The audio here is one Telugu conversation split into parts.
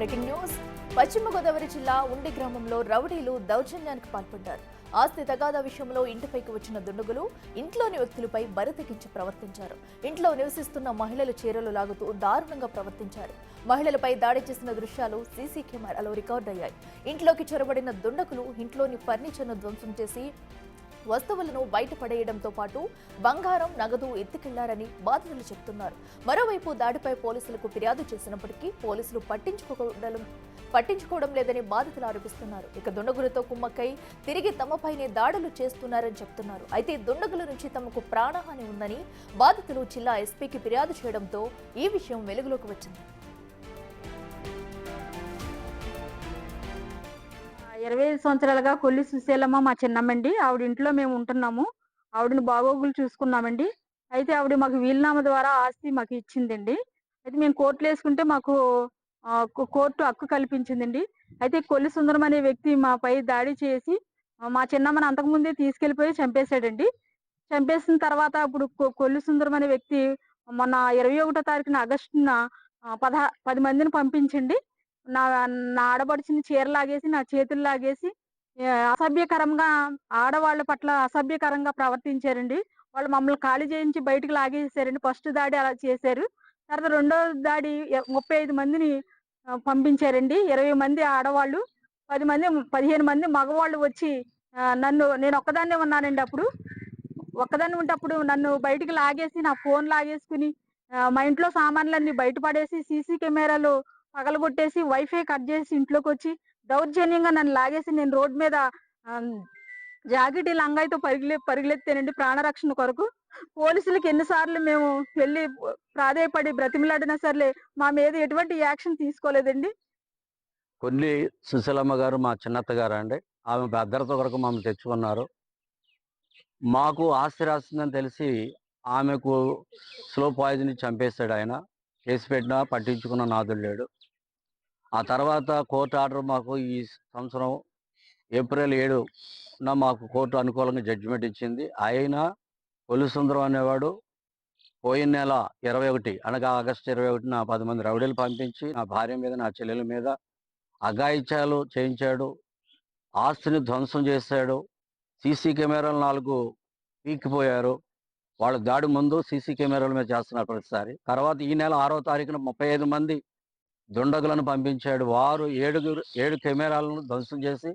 Breaking news. పశ్చిమ గోదావరి జిల్లా ఉండి గ్రామంలో రౌడీలు దౌర్జన్యానికి పాల్పడ్డారు. ఆస్తి తగాదా విషయంలో ఇంటిపైకి వచ్చిన దుండగులు ఇంట్లోని వ్యక్తులపై బరితెగించి ప్రవర్తించారు. ఇంట్లో నివసిస్తున్న మహిళలు చీరలు లాగుతూ దారుణంగా ప్రవర్తించారు. మహిళలపై దాడి చేసిన దృశ్యాలు సీసీ కెమెరాలో రికార్డయ్యాయి. ఇంట్లోకి చొరబడిన దుండగులు ఇంట్లోని ఫర్నిచర్ను ధ్వంసం చేసి వస్తువులను బయటపడేయడంతో పాటు బంగారం, నగదు ఎత్తుకెళ్లారని బాధితులు చెబుతున్నారు. మరోవైపు దాడిపై పోలీసులకు ఫిర్యాదు చేసినప్పటికీ పోలీసులు పట్టించుకోవడం లేదని బాధితులు ఆరోపిస్తున్నారు. ఇక దుండగులతో కుమ్మక్కై తిరిగి తమపైనే దాడులు చేస్తున్నారని చెప్తున్నారు. అయితే దుండగుల నుంచి తమకు ప్రాణహాని ఉందని బాధితులు జిల్లా ఎస్పీకి ఫిర్యాదు చేయడంతో ఈ విషయం వెలుగులోకి వచ్చింది. 25 సంవత్సరాలుగా కొల్లి సుశీలమ్మ మా చిన్నమ్మండి. ఆవిడ ఇంట్లో మేము ఉంటున్నాము. ఆవిడని బాగోగులు చూసుకున్నామండి. అయితే ఆవిడ మాకు వీలునామా ద్వారా ఆస్తి మాకు ఇచ్చిందండి. అయితే మేము కోర్టులో వేసుకుంటే మాకు కోర్టు హక్కు కల్పించిందండి. అయితే కొల్లి సుందరం అనే వ్యక్తి మాపై దాడి చేసి మా చిన్నమ్మని అంతకుముందే తీసుకెళ్లిపోయి చంపేశాడండి. చంపేసిన తర్వాత ఇప్పుడు కొల్లి సుందరం అనే వ్యక్తి మొన్న 21వ తారీఖున ఆగస్టున 10 మందిని పంపించండి. నా నా ఆడపడుచుని చీర లాగేసి నా చేతులు లాగేసి అసభ్యకరంగా ఆడవాళ్ళ పట్ల అసభ్యకరంగా ప్రవర్తించారండి. వాళ్ళు మమ్మల్ని ఖాళీ చేయించి బయటకు లాగేసారండి. ఫస్ట్ దాడి అలా చేశారు. తర్వాత రెండో దాడి 35 మందిని పంపించారండి. 20 మంది ఆడవాళ్ళు, 15 మంది మగవాళ్ళు వచ్చి నేను ఒక్కదాన్నే ఉన్నానండి. ఒక్కదాన్ని ఉంటప్పుడు నన్ను బయటికి లాగేసి నా ఫోన్ లాగేసుకుని మా ఇంట్లో సామాన్లన్నీ బయటపడేసి సీసీ కెమెరాలు పగలగొట్టేసి వైఫై కట్ చేసి ఇంట్లోకి వచ్చి దౌర్జన్యంగా నన్ను లాగేసి నేను రోడ్డు మీద జాకెట్ లంగాయితో పరిగెత్తేనండి ప్రాణరక్షణ కొరకు. పోలీసులకు ఎన్నిసార్లు మేము వెళ్ళి ప్రాధేయపడి బ్రతిమలాడినా సర్లే మా మీద ఎటువంటి యాక్షన్ తీసుకోలేదండి. కొల్లి సుశీలమ్మ గారు మా చిన్నత్త గారు అండి. ఆమె భద్రత కొరకు మమ్మల్ని తెచ్చుకున్నారు. మాకు ఆస్తి రాస్తుందని తెలిసి ఆమెకు స్లో పాయిజన్ చంపేశాడు ఆయన. కేసు పెట్టినా పట్టించుకున్న నాదుడు లేడు. ఆ తర్వాత కోర్టు ఆర్డర్ మాకు ఈ సంవత్సరం ఏప్రిల్ 7న మాకు కోర్టు అనుకూలంగా జడ్జిమెంట్ ఇచ్చింది. అయినా కొల్లి సుందరం అనేవాడు పోయిన నెల 21 అనగా ఆగస్టు 21న 10 మంది రౌడీలు పంపించి నా భార్య మీద, నా చెల్లెల మీద అఘాయిత్యాలు చేయించాడు. ఆస్తిని ధ్వంసం చేశాడు. సీసీ కెమెరాలు 4 పీక్కిపోయారు. వాళ్ళ దాడి ముందు సీసీ కెమెరాల మీద చేస్తున్నారు ప్రతిసారి. తర్వాత ఈ నెల 6వ తారీఖున 35 మంది దుండగులను పంపించాడు. వారు 7 కెమెరాలను ధ్వంసం చేసి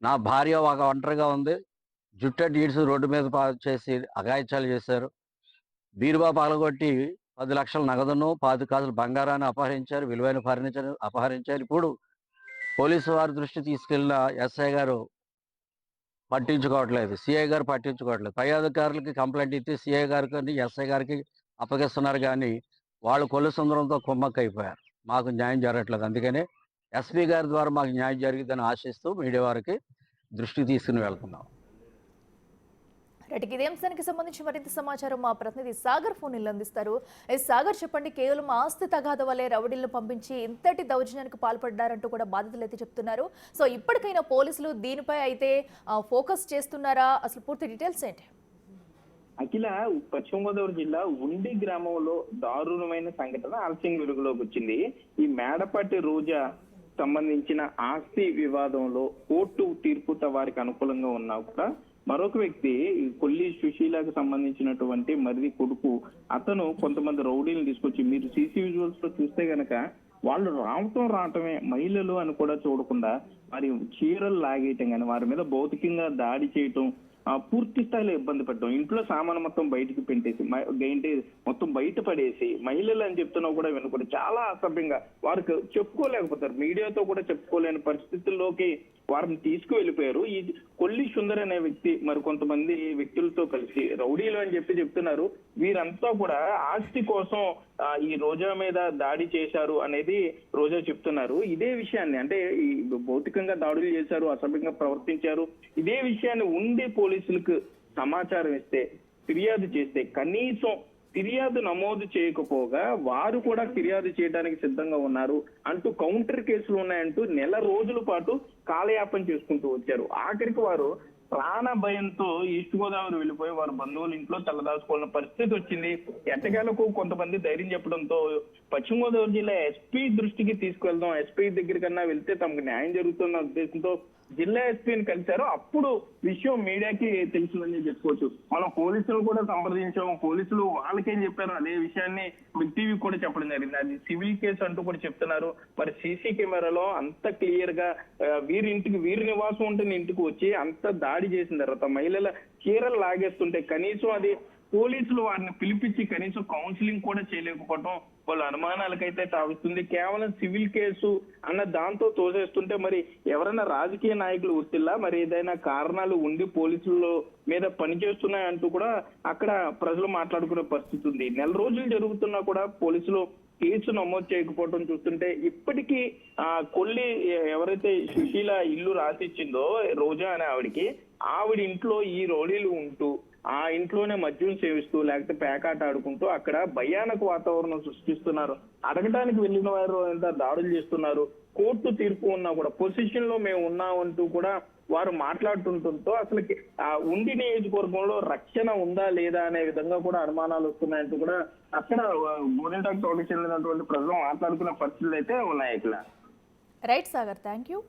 నా భార్య ఒక ఒంటరిగా ఉంది. జుట్టెట్ ఈడ్చి రోడ్డు మీద చేసి అఘాయిత్యాలు చేశారు. బీరువా పగలగొట్టి 10 లక్షల నగదును, 10 కాసులు బంగారాన్ని అపహరించారు. విలువైన ఫర్నిచర్ అపహరించారు. ఇప్పుడు పోలీసు వారి దృష్టి తీసుకెళ్లిన ఎస్ఐ గారు పట్టించుకోవట్లేదు, సిఐ గారు పట్టించుకోవట్లేదు. పై అధికారులకి కంప్లైంట్ ఇస్తే సిఐ గారికి, ఎస్ఐ గారికి అప్పగిస్తున్నారు. కానీ వాళ్ళు కొల్లి సుందరంతో కుమ్మక్కైపోయారు. మాకు న్యాయం జరగట్లేదు. అందుకనే ఎస్పీ గారి ద్వారా మాకు న్యాయం జరిగిద్దని ఆశిస్తూ మీడియా వారికి దృష్టికి తీసుకుని వెళ్తున్నాం. ఇదే అంశానికి సంబంధించి మరింత సమాచారం మా ప్రతినిధి సాగర్ ఫోన్ అందిస్తారు. సాగర్, చెప్పండి. కేవలం ఆస్తి తగాద వల్లే రౌడీలను పంపించి ఇంతటి దౌర్జన్యానికి పాల్పడ్డారంటూ కూడా బాధితులు అయితే చెప్తున్నారు. సో ఇప్పటికైనా పోలీసులు దీనిపై అయితే ఫోకస్ చేస్తున్నారా? అసలు పూర్తి డీటెయిల్స్ ఏంటి? అఖిల, పశ్చిమ గోదావరి జిల్లా ఉండి గ్రామంలో దారుణమైన సంఘటన ఆలస్యం వెలుగులోకి వచ్చింది. ఈ మేడపాటి రోజా సంబంధించిన ఆస్తి వివాదంలో కోర్టు తీర్పు వారికి అనుకూలంగా ఉన్నా కూడా మరొక వ్యక్తి కొల్లి సుశీలకు సంబంధించినటువంటి మరిది కొడుకు, అతను కొంతమంది రౌడీలను తీసుకొచ్చి, మీరు సీసీ విజువల్స్ లో చూస్తే గనక వాళ్ళు రావటమే మహిళలు అని కూడా చూడకుండా మరి చీరలు లాగేయటం కానీ, వారి మీద భౌతికంగా దాడి చేయటం, పూర్తి స్థాయిలో ఇబ్బంది పడ్డాం. ఇంట్లో సామాను మొత్తం బయటికి పెట్టేసి, మొత్తం బయట పడేసి, మహిళలు అని చెప్తున్నా కూడా వినకూడదు. చాలా అసభ్యంగా వారికి చెప్పుకోలేకపోతారు. మీడియాతో కూడా చెప్పుకోలేని పరిస్థితుల్లోకి వారిని తీసుకువెళ్ళిపోయారు. ఈ కొల్లి సుందర్ అనే వ్యక్తి మరి కొంతమంది వ్యక్తులతో కలిసి రౌడీలు అని చెప్తున్నారు. వీరంతా కూడా ఆస్తి కోసం ఈ రోజా మీద దాడి చేశారు అనేది రోజా చెప్తున్నారు. ఇదే విషయాన్ని, అంటే ఈ భౌతికంగా దాడులు చేశారు, అసభ్యంగా ప్రవర్తించారు, ఇదే విషయాన్ని ఉండి పోలీసులకు సమాచారం ఇస్తే, ఫిర్యాదు చేస్తే, కనీసం ఫిర్యాదు నమోదు చేయకపోగా వారు కూడా ఫిర్యాదు చేయడానికి సిద్ధంగా ఉన్నారు అంటూ కౌంటర్ కేసులు ఉన్నాయంటూ నెల రోజుల పాటు కాలయాపన చేసుకుంటూ వచ్చారు. ఆఖరికి వారు ప్రాణ భయంతో ఈస్ట్ గోదావరి వెళ్ళిపోయి వారి బంధువుల ఇంట్లో తలదాచుకోవాల్సిన పరిస్థితి వచ్చింది. ఎట్టకేలకు కొంతమంది ధైర్యం చెప్పడంతో పశ్చిమ గోదావరి జిల్లా ఎస్పీ దృష్టికి తీసుకువెళ్దాం, ఎస్పీ దగ్గరికన్నా వెళ్తే తమకు న్యాయం జరుగుతున్న ఉద్దేశంతో జిల్లా ఎస్పీని కలిశారు. అప్పుడు విషయం మీడియాకి తెలిసిందని చెప్పుకోవచ్చు. మనం పోలీసులు కూడా సంప్రదించాము, పోలీసులు వాళ్ళకేం చెప్పారు అదే విషయాన్ని బిగ్ టీవీ కూడా చెప్పడం జరిగింది. అది సివిల్ కేసు అంటూ కూడా చెప్తున్నారు. మరి సీసీ కెమెరాలో అంత క్లియర్ గా వీరి నివాసం ఉంటున్న ఇంటికి వచ్చి అంత దాడి చేసిన తర్వాత మహిళల చీరలు లాగేస్తుంటే కనీసం అది పోలీసులు వారిని పిలిపించి కనీసం కౌన్సిలింగ్ కూడా చేయలేకపోవడం వాళ్ళ అనుమానాలకైతే తావిస్తుంది. కేవలం సివిల్ కేసు అన్న దాంతో తోసేస్తుంటే మరి ఎవరైనా రాజకీయ నాయకులు ఒత్తిళ్ళ మరి ఏదైనా కారణాలు ఉండి పోలీసుల మీద పనిచేస్తున్నాయంటూ కూడా అక్కడ ప్రజలు మాట్లాడుకునే పరిస్థితి ఉంది. నెల రోజులు జరుగుతున్నా కూడా పోలీసులు కేసు నమోదు చేయకపోవడం చూస్తుంటే ఇప్పటికీ కొల్లి ఎవరైతే సుశీల ఇల్లు రాసిచ్చిందో రోజా అనే ఆవిడ ఇంట్లో ఈ రౌడీలు ఉంటూ ఆ ఇంట్లోనే మద్యం సేవిస్తూ లేకపోతే పేకాట ఆడుకుంటూ అక్కడ భయానక వాతావరణం సృష్టిస్తున్నారు. అడగడానికి వెళ్ళిన వారు ఎంత దాడులు చేస్తున్నారు. కోర్టు తీర్పు ఉన్నా కూడా పొజిషన్ లో మేము ఉన్నామంటూ కూడా వారు మాట్లాడుతుండటంతో అసలుకి ఆ ఉండి నియోజకవర్గంలో రక్షణ ఉందా లేదా అనే విధంగా కూడా అనుమానాలు వస్తున్నాయంటూ కూడా అక్కడ గోరింటాకు తోటకి చెందినటువంటి ప్రజలు మాట్లాడుకునే పరిస్థితులు అయితే ఉన్నాయి. ఇక్కడ రైట్ సాగర్, థ్యాంక్ యూ.